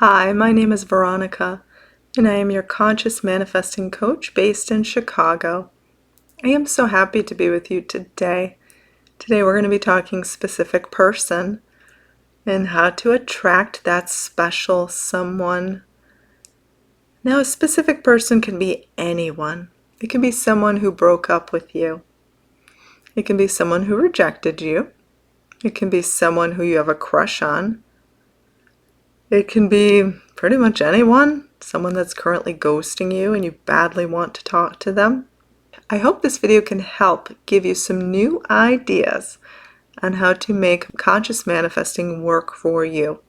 Hi, my name is Veronica, and I am your conscious manifesting coach based in Chicago. I am so happy to be with you today. Today we're going to be talking specific person and how to attract that special someone. Now, a specific person can be anyone. It can be someone who broke up with you. It can be someone who rejected you. It can be someone who you have a crush on. It can be pretty much anyone, someone that's currently ghosting you and you badly want to talk to them. I hope this video can help give you some new ideas on how to make conscious manifesting work for you.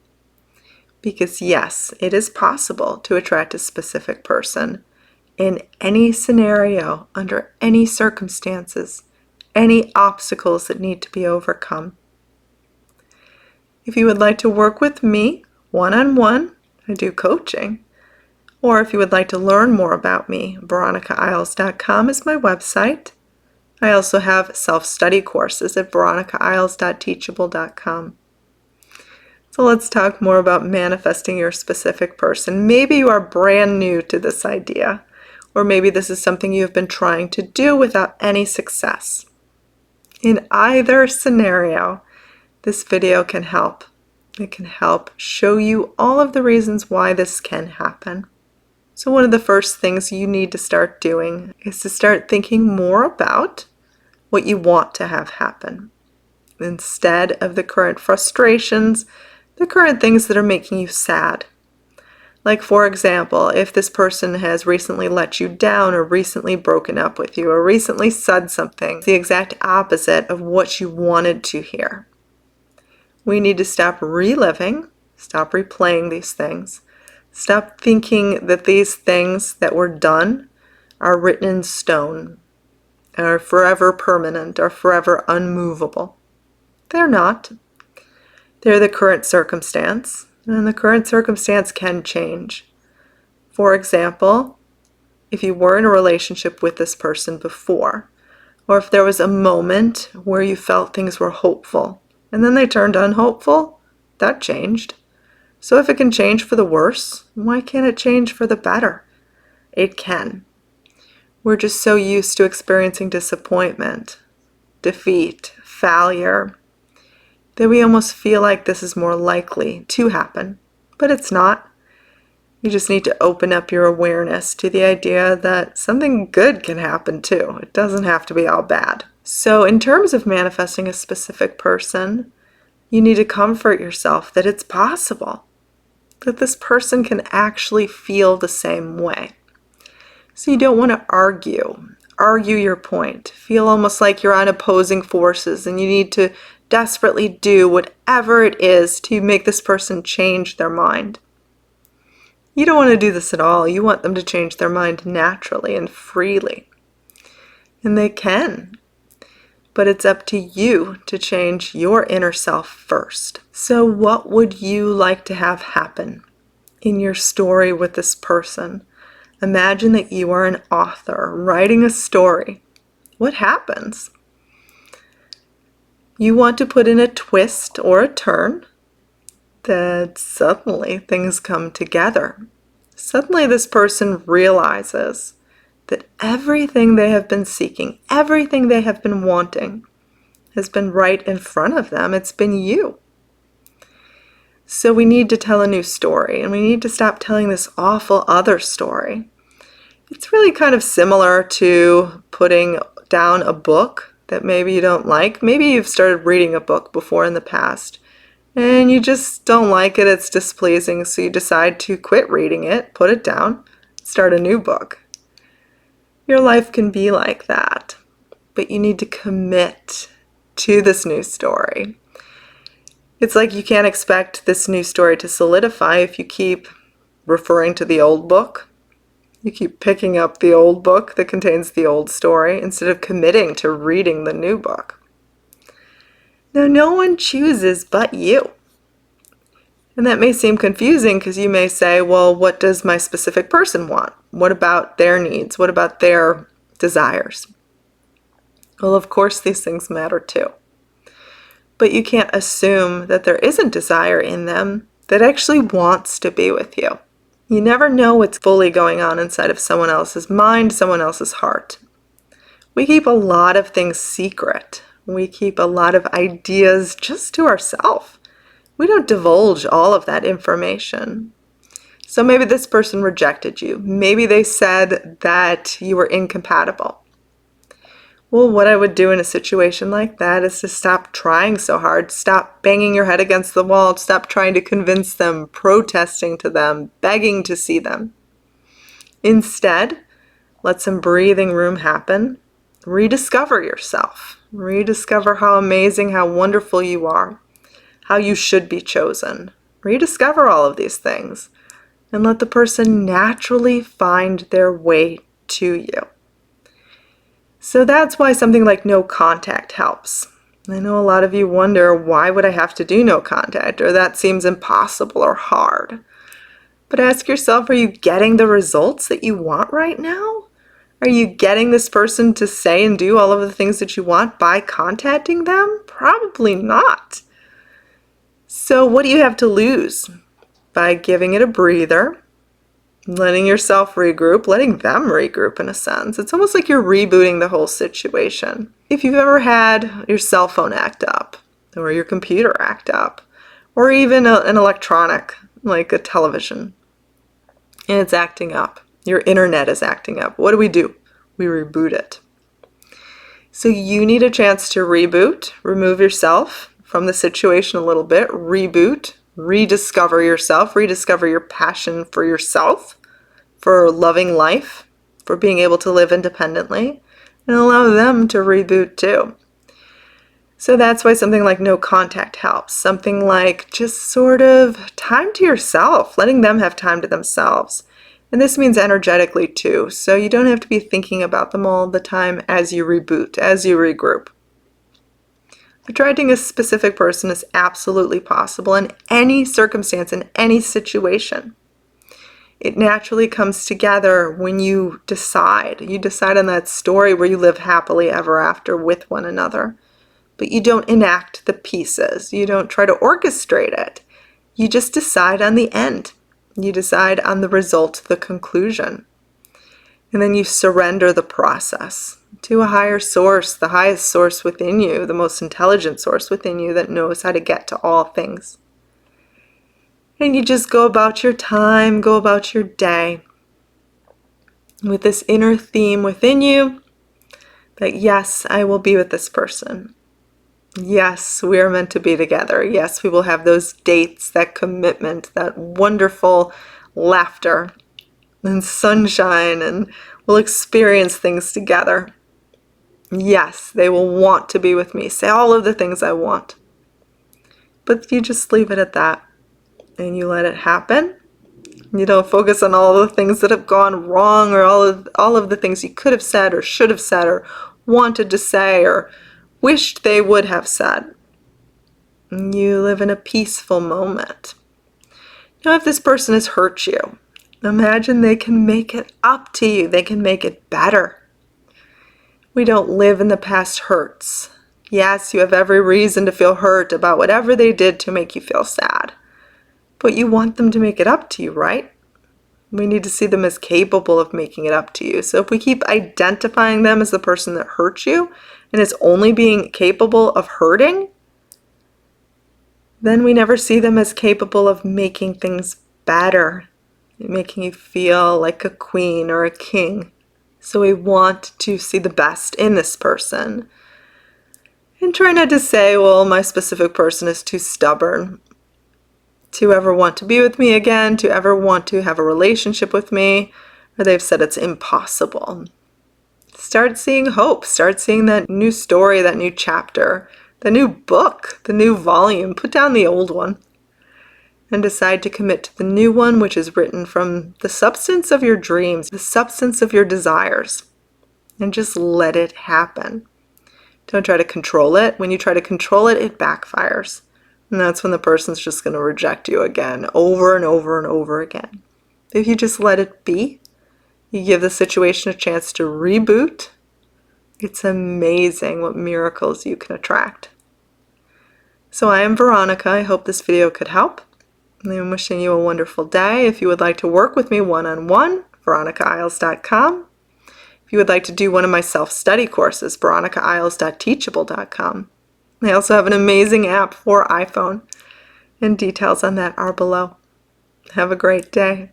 Because yes, it is possible to attract a specific person in any scenario, under any circumstances, any obstacles that need to be overcome. If you would like to work with me one-on-one, I do coaching. Or if you would like to learn more about me, veronicaisles.com is my website. I also have self-study courses at veronicaisles.teachable.com. So let's talk more about manifesting your specific person. Maybe you are brand new to this idea, or maybe this is something you've been trying to do without any success. In either scenario, this video can help. It can help show you all of the reasons why this can happen. So one of the first things you need to start doing is to start thinking more about what you want to have happen, instead of the current frustrations, the current things that are making you sad. Like, for example, if this person has recently let you down or recently broken up with you or recently said something the exact opposite of what you wanted to hear. We need to stop reliving, stop replaying these things, stop thinking that these things that were done are written in stone, are forever permanent, are forever unmovable. They're not. They're the current circumstance, and the current circumstance can change. For example, if you were in a relationship with this person before, or if there was a moment where you felt things were hopeful, and then they turned unhopeful, that changed. So if it can change for the worse, why can't it change for the better? It can. We're just so used to experiencing disappointment, defeat, failure, that we almost feel like this is more likely to happen. But it's not. You just need to open up your awareness to the idea that something good can happen too. It doesn't have to be all bad. So in terms of manifesting a specific person, you need to comfort yourself that it's possible, that this person can actually feel the same way. So you don't want to argue your point, feel almost like you're on opposing forces and you need to desperately do whatever it is to make this person change their mind. You don't want to do this at all. You want them to change their mind naturally and freely. And they can. But it's up to you to change your inner self first. So what would you like to have happen in your story with this person? Imagine that you are an author writing a story. What happens? You want to put in a twist or a turn that suddenly things come together. Suddenly this person realizes that everything they have been seeking, everything they have been wanting, has been right in front of them. It's been you. So we need to tell a new story, and we need to stop telling this awful other story. It's really kind of similar to putting down a book that maybe you don't like. Maybe you've started reading a book before in the past, and you just don't like it, it's displeasing, so you decide to quit reading it, put it down, start a new book. Your life can be like that, but you need to commit to this new story. It's like you can't expect this new story to solidify if you keep referring to the old book. You keep picking up the old book that contains the old story instead of committing to reading the new book. Now, no one chooses but you. And that may seem confusing because you may say, well, what does my specific person want? What about their needs? What about their desires? Well, of course, these things matter too. But you can't assume that there isn't desire in them that actually wants to be with you. You never know what's fully going on inside of someone else's mind, someone else's heart. We keep a lot of things secret. We keep a lot of ideas just to ourselves. We don't divulge all of that information. So maybe this person rejected you. Maybe they said that you were incompatible. Well, what I would do in a situation like that is to stop trying so hard, stop banging your head against the wall, stop trying to convince them, protesting to them, begging to see them. Instead, let some breathing room happen. Rediscover yourself. Rediscover how amazing, how wonderful you are, how you should be chosen. Rediscover all of these things and let the person naturally find their way to you. So that's why something like no contact helps. I know a lot of you wonder, why would I have to do no contact? Or that seems impossible or hard. But ask yourself, are you getting the results that you want right now? Are you getting this person to say and do all of the things that you want by contacting them? Probably not. So what do you have to lose? By giving it a breather, letting yourself regroup, letting them regroup in a sense. It's almost like you're rebooting the whole situation. If you've ever had your cell phone act up, or your computer act up, or even an electronic, like a television, and it's acting up, your internet is acting up, what do? We reboot it. So you need a chance to reboot, remove yourself from the situation a little bit, reboot, rediscover yourself, rediscover your passion for yourself, for loving life, for being able to live independently, and allow them to reboot too. So that's why something like no contact helps. Something like just sort of time to yourself, letting them have time to themselves. And this means energetically too, so you don't have to be thinking about them all the time as you reboot, as you regroup. Attracting a specific person is absolutely possible in any circumstance, in any situation. It naturally comes together when you decide. You decide on that story where you live happily ever after with one another. But you don't enact the pieces. You don't try to orchestrate it. You just decide on the end. You decide on the result, the conclusion. And then you surrender the process to a higher source, the highest source within you, the most intelligent source within you that knows how to get to all things. And you just go about your time, go about your day with this inner theme within you that yes, I will be with this person. Yes, we are meant to be together. Yes, we will have those dates, that commitment, that wonderful laughter and sunshine, and we'll experience things together. Yes, they will want to be with me. Say all of the things I want. But you just leave it at that. And you let it happen. You don't focus on all the things that have gone wrong, or all of the things you could have said or should have said or wanted to say or wished they would have said. You live in a peaceful moment. Now, if this person has hurt you, imagine they can make it up to you. They can make it better. We don't live in the past hurts. Yes, you have every reason to feel hurt about whatever they did to make you feel sad. But you want them to make it up to you, right? We need to see them as capable of making it up to you. So if we keep identifying them as the person that hurt you and is only being capable of hurting, then we never see them as capable of making things better, making you feel like a queen or a king. So we want to see the best in this person. And try not to say, well, my specific person is too stubborn to ever want to be with me again, to ever want to have a relationship with me, or they've said it's impossible. Start seeing hope. Start seeing that new story, that new chapter, the new book, the new volume. Put down the old one and decide to commit to the new one, which is written from the substance of your dreams, the substance of your desires, and just let it happen. Don't try to control it. When you try to control it, it backfires. And that's when the person's just going to reject you again, over and over and over again. If you just let it be, you give the situation a chance to reboot, it's amazing what miracles you can attract. So I am Veronica. I hope this video could help. I'm wishing you a wonderful day. If you would like to work with me one-on-one, veronicaisles.com. If you would like to do one of my self-study courses, veronicaisles.teachable.com. I also have an amazing app for iPhone, and details on that are below. Have a great day.